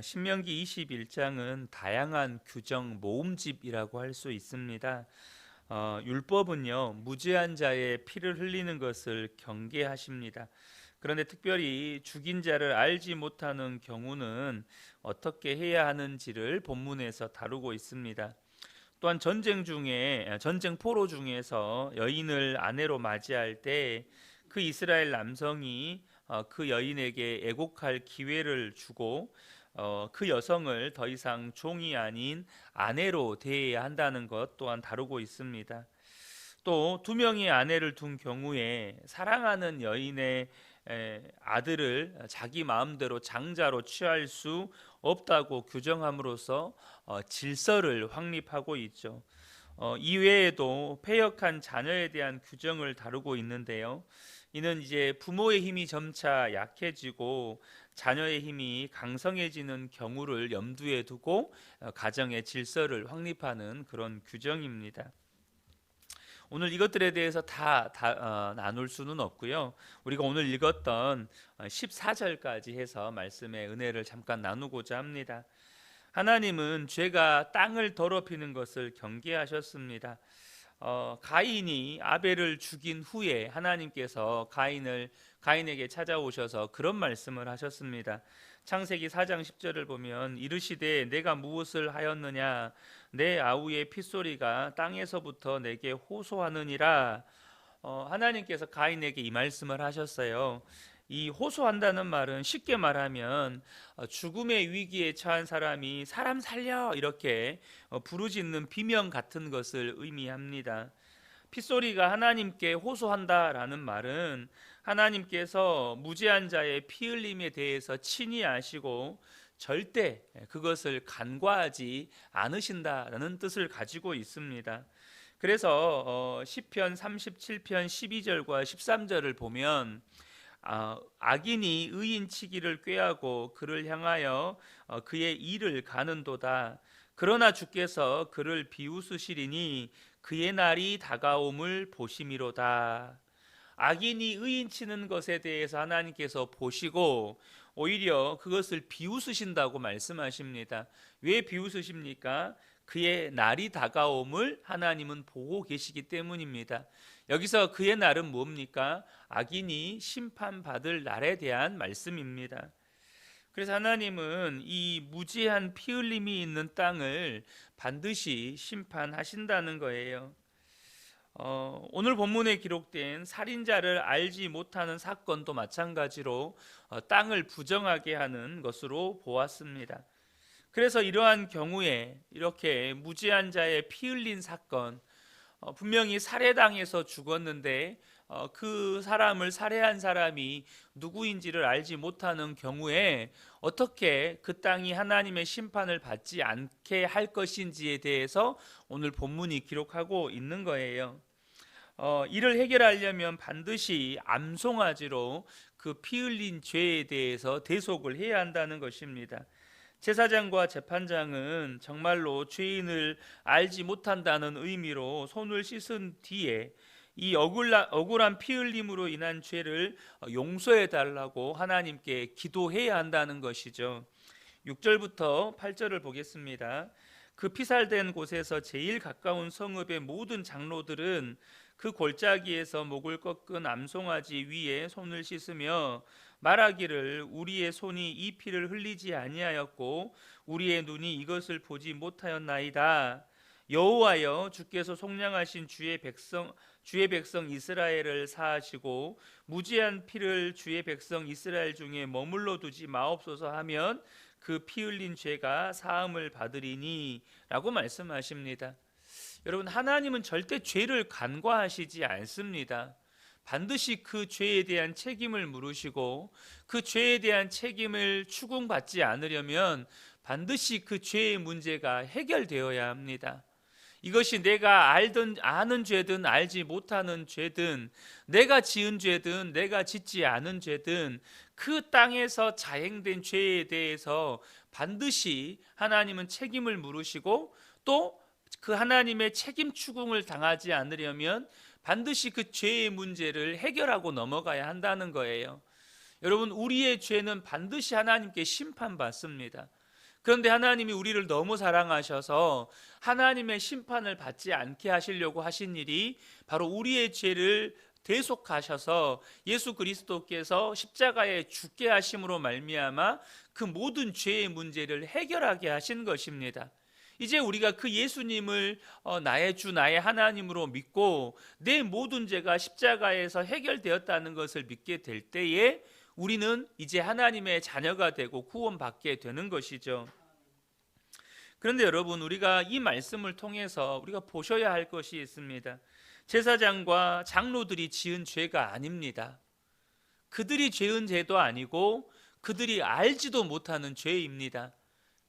신명기 21장은 다양한 규정 모음집이라고 할 수 있습니다. 율법은요, 무죄한 자의 피를 흘리는 것을 경계하십니다. 그런데 특별히 죽인 자를 알지 못하는 경우는 어떻게 해야 하는지를 본문에서 다루고 있습니다. 또한 전쟁 포로 중에서 여인을 아내로 맞이할 때 그 이스라엘 남성이 그 여인에게 애곡할 기회를 주고 그 여성을 더 이상 종이 아닌 아내로 대해야 한다는 것 또한 다루고 있습니다. 또 두 명의 아내를 둔 경우에 사랑하는 여인의 아들을 자기 마음대로 장자로 취할 수 없다고 규정함으로써 질서를 확립하고 있죠. 이외에도 패역한 자녀에 대한 규정을 다루고 있는데요. 이는 이제 부모의 힘이 점차 약해지고 자녀의 힘이 강성해지는 경우를 염두에 두고 가정의 질서를 확립하는 그런 규정입니다. 오늘 이것들에 대해서 다 나눌 수는 없고요. 우리가 오늘 읽었던 14절까지 해서 말씀의 은혜를 잠깐 나누고자 합니다. 하나님은 죄가 땅을 더럽히는 것을 경계하셨습니다. 가인이 아벨을 죽인 후에 하나님께서 가인에게 찾아오셔서 그런 말씀을 하셨습니다. 창세기 4장 10절을 보면 이르시되 내가 무엇을 하였느냐 내 아우의 핏소리가 땅에서부터 내게 호소하느니라. 하나님께서 가인에게 이 말씀을 하셨어요. 이 호소한다는 말은 쉽게 말하면 죽음의 위기에 처한 사람이 사람 살려 이렇게 부르짖는 비명 같은 것을 의미합니다. 핏소리가 하나님께 호소한다라는 말은 하나님께서 무죄한 자의 피 흘림에 대해서 친히 아시고 절대 그것을 간과하지 않으신다라는 뜻을 가지고 있습니다. 그래서 시편 37편 12절과 13절을 보면 악인이 의인 치기를 꾀하고 그를 향하여 그의 일을 가는도다. 그러나 주께서 그를 비웃으시리니 그의 날이 다가옴을 보심이로다. 악인이 의인 치는 것에 대해서 하나님께서 보시고 오히려 그것을 비웃으신다고 말씀하십니다. 왜 비웃으십니까? 그의 날이 다가옴을 하나님은 보고 계시기 때문입니다. 여기서 그의 날은 뭡니까? 악인이 심판받을 날에 대한 말씀입니다. 그래서 하나님은 이 무지한 피 흘림이 있는 땅을 반드시 심판하신다는 거예요. 오늘 본문에 기록된 살인자를 알지 못하는 사건도 마찬가지로 땅을 부정하게 하는 것으로 보았습니다. 그래서 이러한 경우에 이렇게 무지한 자의 피 흘린 사건, 분명히 살해당해서 죽었는데 그 사람을 살해한 사람이 누구인지를 알지 못하는 경우에 어떻게 그 땅이 하나님의 심판을 받지 않게 할 것인지에 대해서 오늘 본문이 기록하고 있는 거예요. 이를 해결하려면 반드시 암송아지로 그 피 흘린 죄에 대해서 대속을 해야 한다는 것입니다. 제사장과 재판장은 정말로 죄인을 알지 못한다는 의미로 손을 씻은 뒤에 이 억울한 피 흘림으로 인한 죄를 용서해 달라고 하나님께 기도해야 한다는 것이죠. 6절부터 8절을 보겠습니다. 그 피살된 곳에서 제일 가까운 성읍의 모든 장로들은 그 골짜기에서 목을 꺾은 암송아지 위에 손을 씻으며 말하기를 우리의 손이 이 피를 흘리지 아니하였고 우리의 눈이 이것을 보지 못하였나이다. 여호와여 주께서 속량하신 주의 백성 이스라엘을 사하시고 무지한 피를 주의 백성 이스라엘 중에 머물러 두지 마옵소서 하면 그 피 흘린 죄가 사함을 받으리니라고 말씀하십니다. 여러분, 하나님은 절대 죄를 간과하시지 않습니다. 반드시 그 죄에 대한 책임을 물으시고 그 죄에 대한 책임을 추궁받지 않으려면 반드시 그 죄의 문제가 해결되어야 합니다. 이것이 내가 아는 죄든 알지 못하는 죄든 내가 지은 죄든 내가 짓지 않은 죄든 그 땅에서 자행된 죄에 대해서 반드시 하나님은 책임을 물으시고 또 그 하나님의 책임 추궁을 당하지 않으려면 반드시 그 죄의 문제를 해결하고 넘어가야 한다는 거예요. 여러분, 우리의 죄는 반드시 하나님께 심판받습니다. 그런데 하나님이 우리를 너무 사랑하셔서 하나님의 심판을 받지 않게 하시려고 하신 일이 바로 우리의 죄를 대속하셔서 예수 그리스도께서 십자가에 죽게 하심으로 말미암아 그 모든 죄의 문제를 해결하게 하신 것입니다. 이제 우리가 그 예수님을 나의 주 나의 하나님으로 믿고 내 모든 죄가 십자가에서 해결되었다는 것을 믿게 될 때에 우리는 이제 하나님의 자녀가 되고 구원받게 되는 것이죠. 그런데 여러분, 우리가 이 말씀을 통해서 우리가 보셔야 할 것이 있습니다. 제사장과 장로들이 지은 죄가 아닙니다. 그들이 지은 죄도 아니고 그들이 알지도 못하는 죄입니다.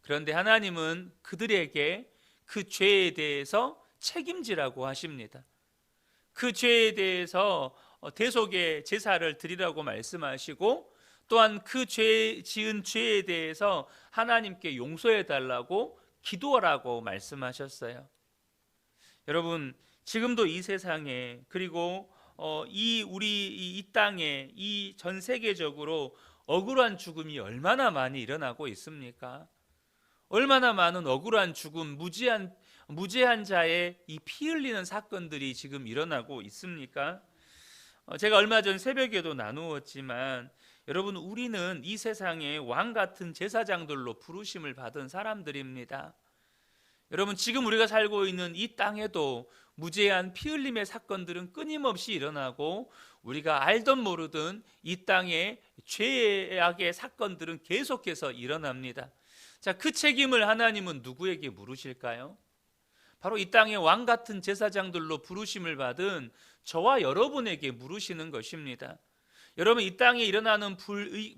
그런데 하나님은 그들에게 그 죄에 대해서 책임지라고 하십니다. 그 죄에 대해서 대속의 제사를 드리라고 말씀하시고, 또한 그 지은 죄에 대해서 하나님께 용서해 달라고 기도하라고 말씀하셨어요. 여러분, 지금도 이 세상에, 그리고 이 땅에, 이 전 세계적으로 억울한 죽음이 얼마나 많이 일어나고 있습니까? 얼마나 많은 억울한 죽음, 무죄한 자의 이 피 흘리는 사건들이 지금 일어나고 있습니까? 제가 얼마 전 새벽에도 나누었지만, 여러분, 우리는 이 세상의 왕 같은 제사장들로 부르심을 받은 사람들입니다. 여러분, 지금 우리가 살고 있는 이 땅에도 무죄한 피 흘림의 사건들은 끊임없이 일어나고, 우리가 알던 모르던 이 땅에 죄악의 사건들은 계속해서 일어납니다. 자, 그 책임을 하나님은 누구에게 물으실까요? 바로 이 땅의 왕 같은 제사장들로 부르심을 받은 저와 여러분에게 물으시는 것입니다. 여러분, 이 땅에 일어나는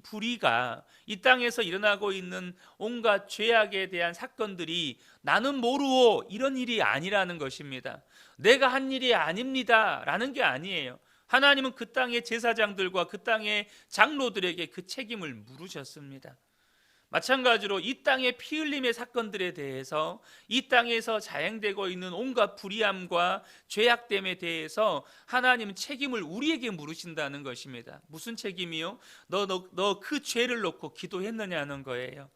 불의가, 이 땅에서 일어나고 있는 온갖 죄악에 대한 사건들이 나는 모르오 이런 일이 아니라는 것입니다. 내가 한 일이 아닙니다 라는 게 아니에요. 하나님은 그 땅의 제사장들과 그 땅의 장로들에게 그 책임을 물으셨습니다. 마찬가지로 이 땅의 피 흘림의 사건들에 대해서, 이 땅에서 자행되고 있는 온갖 불의함과 죄악됨에 대해서 하나님은 책임을 우리에게 물으신다는 것입니다. 무슨 책임이요? 너 그 죄를 놓고 기도했느냐는 거예요.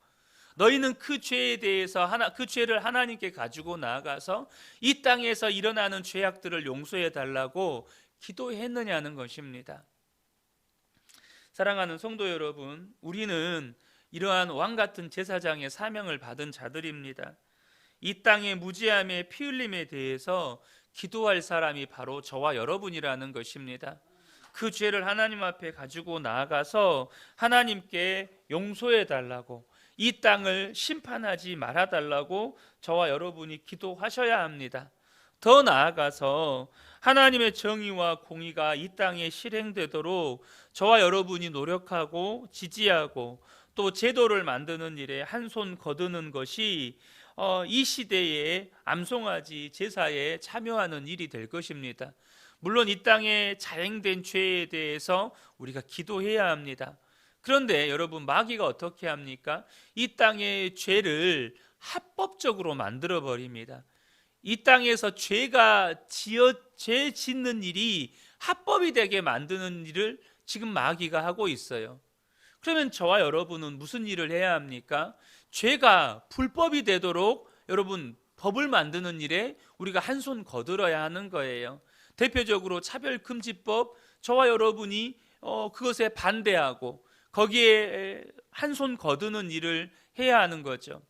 너희는 그 죄에 대해서 그 죄를 하나님께 가지고 나아가서 이 땅에서 일어나는 죄악들을 용서해 달라고 기도했느냐는 것입니다. 사랑하는 성도 여러분, 우리는 이러한 왕같은 제사장의 사명을 받은 자들입니다. 이 땅의 무지함의 피 흘림에 대해서 기도할 사람이 바로 저와 여러분이라는 것입니다. 그 죄를 하나님 앞에 가지고 나아가서 하나님께 용서해 달라고, 이 땅을 심판하지 말아 달라고 저와 여러분이 기도하셔야 합니다. 더 나아가서 하나님의 정의와 공의가 이 땅에 실행되도록 저와 여러분이 노력하고 지지하고, 또 제도를 만드는 일에 한 손 거두는 것이 이 시대의 암송아지 제사에 참여하는 일이 될 것입니다. 물론 이 땅에 자행된 죄에 대해서 우리가 기도해야 합니다. 그런데 여러분, 마귀가 어떻게 합니까? 이 땅의 죄를 합법적으로 만들어 버립니다. 이 땅에서 죄 짓는 일이 합법이 되게 만드는 일을 지금 마귀가 하고 있어요. 그러면 저와 여러분은 무슨 일을 해야 합니까? 죄가 불법이 되도록 여러분, 법을 만드는 일에 우리가 한 손 거들어야 하는 거예요. 대표적으로 차별금지법, 저와 여러분이 그것에 반대하고 거기에 한 손 거두는 일을 해야 하는 거죠.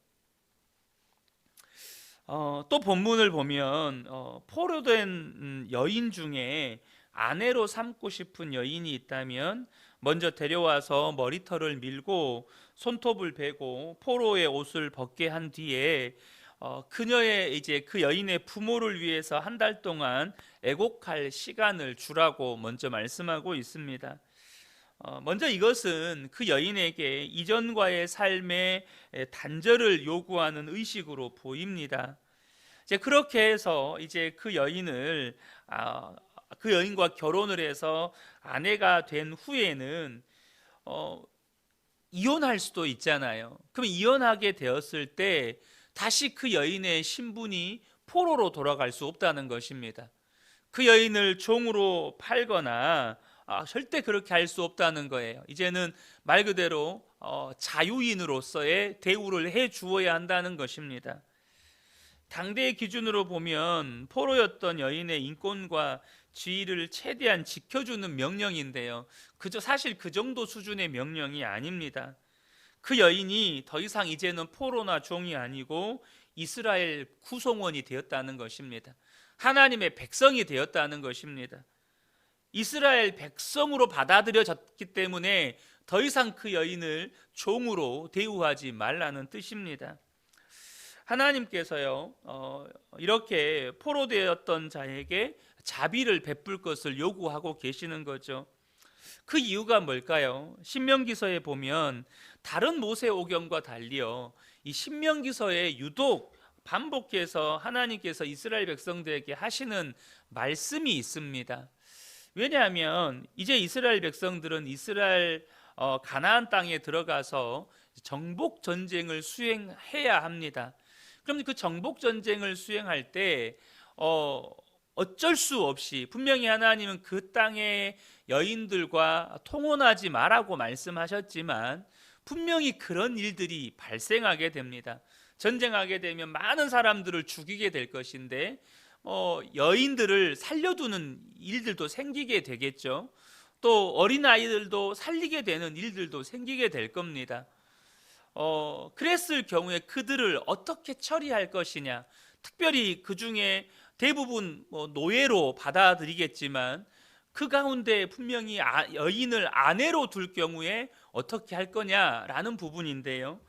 또 본문을 보면 포로된 여인 중에 아내로 삼고 싶은 여인이 있다면 먼저 데려와서 머리털을 밀고 손톱을 베고 포로의 옷을 벗게 한 뒤에 그녀의 이제 그 여인의 부모를 위해서 한 달 동안 애곡할 시간을 주라고 먼저 말씀하고 있습니다. 먼저 이것은 그 여인에게 이전과의 삶의 단절을 요구하는 의식으로 보입니다. 이제 그렇게 해서 이제 그 여인과 결혼을 해서 아내가 된 후에는 이혼할 수도 있잖아요. 그럼 이혼하게 되었을 때 다시 그 여인의 신분이 포로로 돌아갈 수 없다는 것입니다. 그 여인을 종으로 팔거나 절대 그렇게 할 수 없다는 거예요. 이제는 말 그대로 자유인으로서의 대우를 해 주어야 한다는 것입니다. 당대의 기준으로 보면 포로였던 여인의 인권과 지위를 최대한 지켜주는 명령인데요, 사실 그 정도 수준의 명령이 아닙니다. 그 여인이 더 이상 이제는 포로나 종이 아니고 이스라엘 구성원이 되었다는 것입니다. 하나님의 백성이 되었다는 것입니다. 이스라엘 백성으로 받아들여졌기 때문에 더 이상 그 여인을 종으로 대우하지 말라는 뜻입니다. 하나님께서요, 이렇게 포로되었던 자에게 자비를 베풀 것을 요구하고 계시는 거죠. 그 이유가 뭘까요? 신명기서에 보면 다른 모세오경과 달리요, 이 신명기서에 유독 반복해서 하나님께서 이스라엘 백성들에게 하시는 말씀이 있습니다. 왜냐하면 이제 이스라엘 백성들은 이스라엘 가나안 땅에 들어가서 정복 전쟁을 수행해야 합니다. 그럼 그 정복 전쟁을 수행할 때 어쩔 수 없이 분명히 하나님은 그 땅의 여인들과 통혼하지 말라고 말씀하셨지만 분명히 그런 일들이 발생하게 됩니다. 전쟁하게 되면 많은 사람들을 죽이게 될 것인데 여인들을 살려두는 일들도 생기게 되겠죠. 또 어린아이들도 살리게 되는 일들도 생기게 될 겁니다. 그랬을 경우에 그들을 어떻게 처리할 것이냐, 특별히 그 중에 대부분 노예로 받아들이겠지만 그 가운데 분명히 여인을 아내로 둘 경우에 어떻게 할 거냐라는 부분인데요,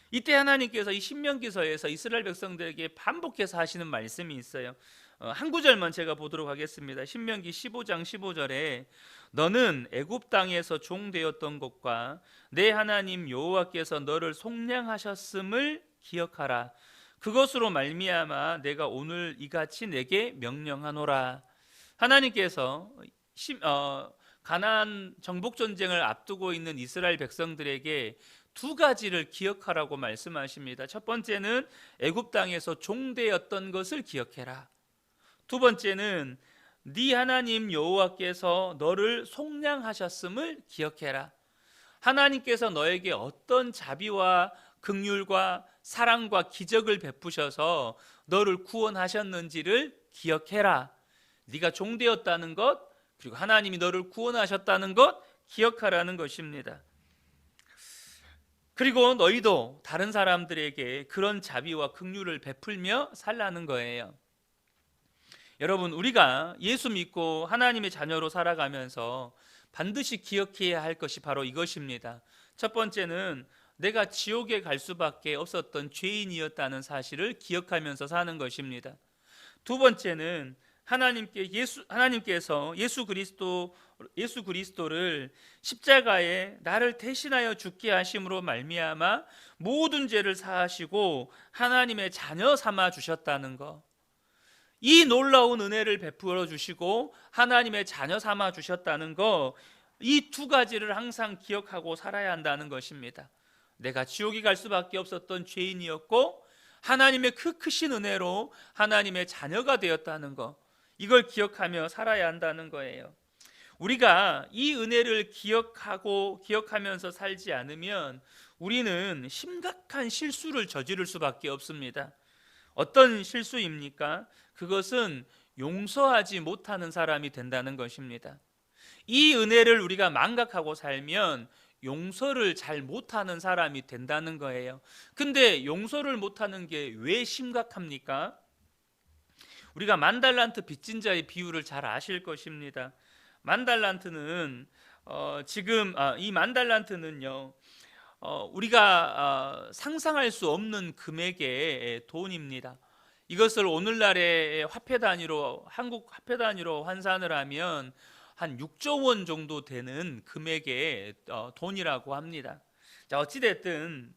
이때 하나님께서 이 신명기서에서 이스라엘 백성들에게 반복해서 하시는 말씀이 있어요. 한 구절만 제가 보도록 하겠습니다. 신명기 15장 15절에 너는 애굽 땅에서 종되었던 것과 내 하나님 여호와께서 너를 속량하셨음을 기억하라. 그것으로 말미암아 내가 오늘 이같이 내게 명령하노라. 하나님께서 가나안 정복 전쟁을 앞두고 있는 이스라엘 백성들에게 두 가지를 기억하라고 말씀하십니다. 첫 번째는 애굽 땅에서 종되었던 것을 기억해라. 두 번째는 네 하나님 여호와께서 너를 속량하셨음을 기억해라. 하나님께서 너에게 어떤 자비와 긍휼과 사랑과 기적을 베푸셔서 너를 구원하셨는지를 기억해라. 네가 종되었다는 것, 그리고 하나님이 너를 구원하셨다는 것 기억하라는 것입니다. 그리고 너희도 다른 사람들에게 그런 자비와 긍휼을 베풀며 살라는 거예요. 여러분, 우리가 예수 믿고 하나님의 자녀로 살아가면서 반드시 기억해야 할 것이 바로 이것입니다. 첫 번째는 내가 지옥에 갈 수밖에 없었던 죄인이었다는 사실을 기억하면서 사는 것입니다. 두 번째는 하나님께서 예수 그리스도를 십자가에 나를 대신하여 죽게 하심으로 말미암아 모든 죄를 사하시고 하나님의 자녀 삼아 주셨다는 것, 이 놀라운 은혜를 베풀어 주시고 하나님의 자녀 삼아 주셨다는 것, 이 두 가지를 항상 기억하고 살아야 한다는 것입니다. 내가 지옥에 갈 수밖에 없었던 죄인이었고 하나님의 그 크신 은혜로 하나님의 자녀가 되었다는 것, 이걸 기억하며 살아야 한다는 거예요. 우리가 이 은혜를 기억하면서 살지 않으면 우리는 심각한 실수를 저지를 수밖에 없습니다. 어떤 실수입니까? 그것은 용서하지 못하는 사람이 된다는 것입니다. 이 은혜를 우리가 망각하고 살면 용서를 잘 못하는 사람이 된다는 거예요. 근데 용서를 못하는 게 왜 심각합니까? 우리가 만달란트 빚진 자의 비유를 잘 아실 것입니다. 만달란트는 이 만달란트는요, 우리가 상상할 수 없는 금액의 돈입니다. 이것을 오늘날의 화폐 단위로, 한국 화폐 단위로 환산을 하면 한 6조 원 정도 되는 금액의 돈이라고 합니다. 자, 어찌됐든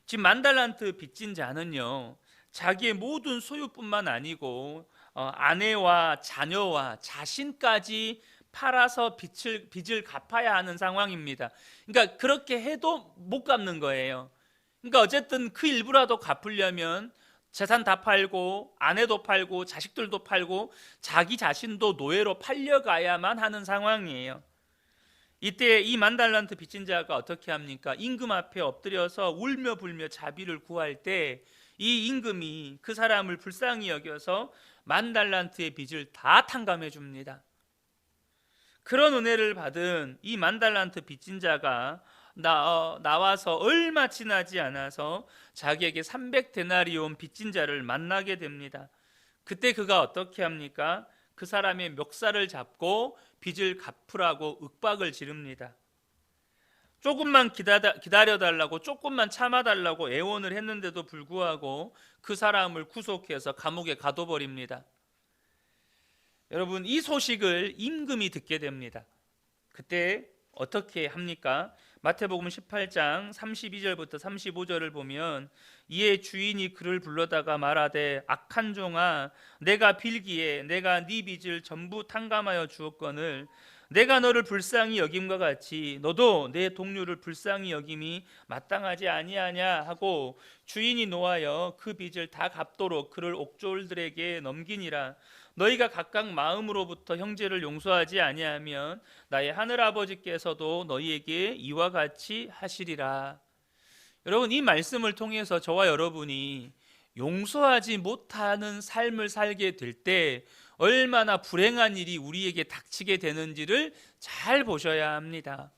지금 만달란트 빚진 자는요, 자기의 모든 소유뿐만 아니고 아내와 자녀와 자신까지 팔아서 빚을 갚아야 하는 상황입니다. 그러니까 그렇게 해도 못 갚는 거예요. 그러니까 어쨌든 그 일부라도 갚으려면 재산 다 팔고 아내도 팔고 자식들도 팔고 자기 자신도 노예로 팔려가야만 하는 상황이에요. 이때 이 10,000달란트 빚진 자가 어떻게 합니까? 임금 앞에 엎드려서 울며 불며 자비를 구할 때 이 임금이 그 사람을 불쌍히 여겨서 10,000달란트의 빚을 다 탕감해 줍니다. 그런 은혜를 받은 이 10,000달란트 빚진 자가 나와서 얼마 지나지 않아서 자기에게 300데나리온 빚진 자를 만나게 됩니다. 그때 그가 어떻게 합니까? 그 사람의 멱살을 잡고 빚을 갚으라고 윽박을 지릅니다. 조금만 기다려달라고, 조금만 참아달라고 애원을 했는데도 불구하고 그 사람을 구속해서 감옥에 가둬버립니다. 여러분, 이 소식을 임금이 듣게 됩니다. 그때 어떻게 합니까? 마태복음 18장 32절부터 35절을 보면, 이에 주인이 그를 불러다가 말하되 악한 종아, 내가 빌기에 내가 네 빚을 전부 탕감하여 주었거늘 내가 너를 불쌍히 여김과 같이 너도 내 동료를 불쌍히 여김이 마땅하지 아니하냐 하고 주인이 노하여 그 빚을 다 갚도록 그를 옥졸들에게 넘기니라. 너희가 각각 마음으로부터 형제를 용서하지 아니하면 나의 하늘 아버지께서도 너희에게 이와 같이 하시리라. 여러분, 이 말씀을 통해서 저와 여러분이 용서하지 못하는 삶을 살게 될 때 얼마나 불행한 일이 우리에게 닥치게 되는지를 잘 보셔야 합니다.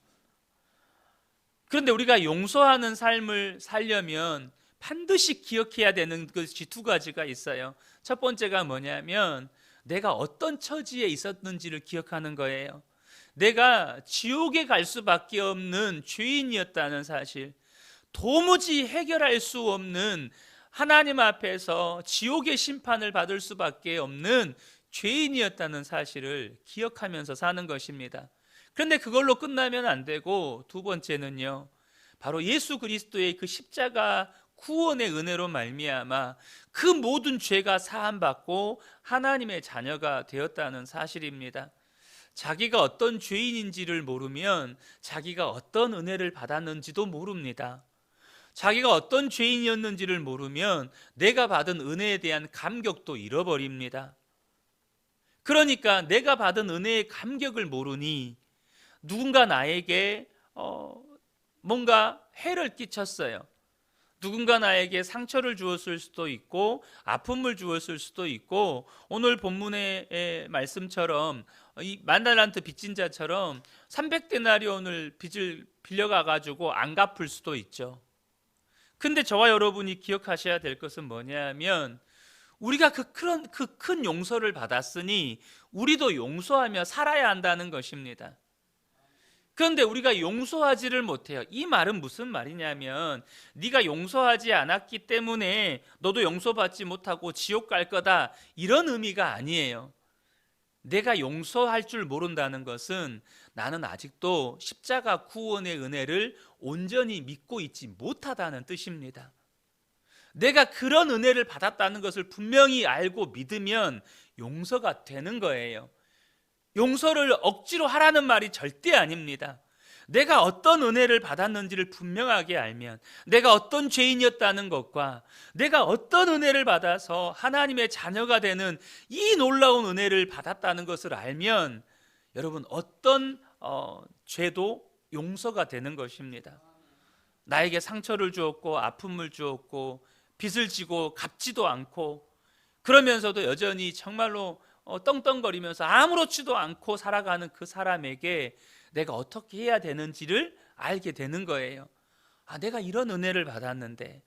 그런데 우리가 용서하는 삶을 살려면 반드시 기억해야 되는 것이 두 가지가 있어요. 첫 번째가 뭐냐면 내가 어떤 처지에 있었는지를 기억하는 거예요. 내가 지옥에 갈 수밖에 없는 죄인이었다는 사실, 도무지 해결할 수 없는, 하나님 앞에서 지옥의 심판을 받을 수밖에 없는 죄인이었다는 사실을 기억하면서 사는 것입니다. 그런데 그걸로 끝나면 안 되고, 두 번째는요, 바로 예수 그리스도의 그 십자가 구원의 은혜로 말미암아 그 모든 죄가 사함받고 하나님의 자녀가 되었다는 사실입니다. 자기가 어떤 죄인인지를 모르면 자기가 어떤 은혜를 받았는지도 모릅니다. 자기가 어떤 죄인이었는지를 모르면 내가 받은 은혜에 대한 감격도 잃어버립니다. 그러니까 내가 받은 은혜의 감격을 모르니 누군가 나에게 뭔가 해를 끼쳤어요. 누군가 나에게 상처를 주었을 수도 있고 아픔을 주었을 수도 있고, 오늘 본문의 말씀처럼 이 10,000달란트 빚진 자처럼 300데나리온을 빚을 빌려가 가지고 안 갚을 수도 있죠. 근데 저와 여러분이 기억하셔야 될 것은 뭐냐면, 우리가 그 큰 용서를 받았으니 우리도 용서하며 살아야 한다는 것입니다. 그런데 우리가 용서하지를 못해요. 이 말은 무슨 말이냐면, 네가 용서하지 않았기 때문에 너도 용서받지 못하고 지옥 갈 거다, 이런 의미가 아니에요. 내가 용서할 줄 모른다는 것은 나는 아직도 십자가 구원의 은혜를 온전히 믿고 있지 못하다는 뜻입니다. 내가 그런 은혜를 받았다는 것을 분명히 알고 믿으면 용서가 되는 거예요. 용서를 억지로 하라는 말이 절대 아닙니다. 내가 어떤 은혜를 받았는지를 분명하게 알면, 내가 어떤 죄인이었다는 것과 내가 어떤 은혜를 받아서 하나님의 자녀가 되는 이 놀라운 은혜를 받았다는 것을 알면, 여러분, 어떤 죄도 용서가 되는 것입니다. 나에게 상처를 주었고 아픔을 주었고 빚을 지고 갚지도 않고, 그러면서도 여전히 정말로 떵떵거리면서 아무렇지도 않고 살아가는 그 사람에게 내가 어떻게 해야 되는지를 알게 되는 거예요. 아, 내가 이런 은혜를 받았는데,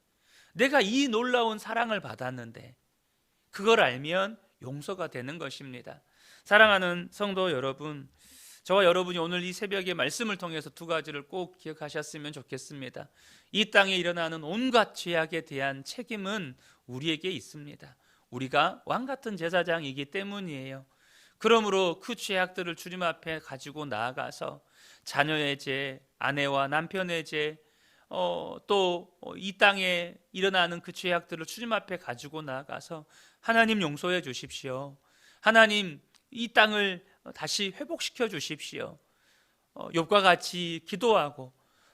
내가 이 놀라운 사랑을 받았는데, 그걸 알면 용서가 되는 것입니다. 사랑하는 성도 여러분, 저와 여러분이 오늘 이 새벽의 말씀을 통해서 두 가지를 꼭 기억하셨으면 좋겠습니다. 이 땅에 일어나는 온갖 죄악에 대한 책임은 우리에게 있습니다. 우리가 왕같은 제사장이기 때문이에요. 그러므로 그 죄악들을 주님 앞에 가지고 나아가서 자녀의 죄, 아내와 남편의 죄, 또 이 땅에 일어나는 그 죄악들을 주님 앞에 가지고 나아가서 하나님 용서해 주십시오. 하나님, 이 땅을 다시 회복시켜 주십시오. 욥과 같이 기도하고,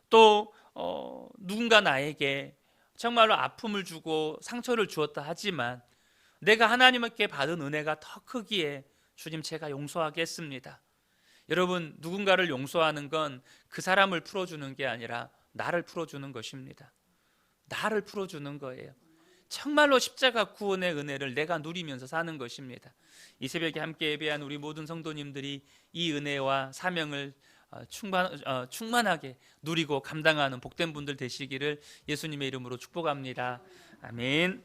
또 누군가 나에게 정말로 아픔을 주고 상처를 주었다 하지만 내가 하나님께 받은 은혜가 더 크기에 주님 제가 용서하겠습니다. 여러분, 누군가를 용서하는 건 그 사람을 풀어주는 게 아니라 나를 풀어주는 것입니다. 나를 풀어주는 거예요. 정말로 십자가 구원의 은혜를 내가 누리면서 사는 것입니다. 이 새벽에 함께 예배한 우리 모든 성도님들이 이 은혜와 사명을 충만하게 누리고 감당하는 복된 분들 되시기를 예수님의 이름으로 축복합니다. 아멘.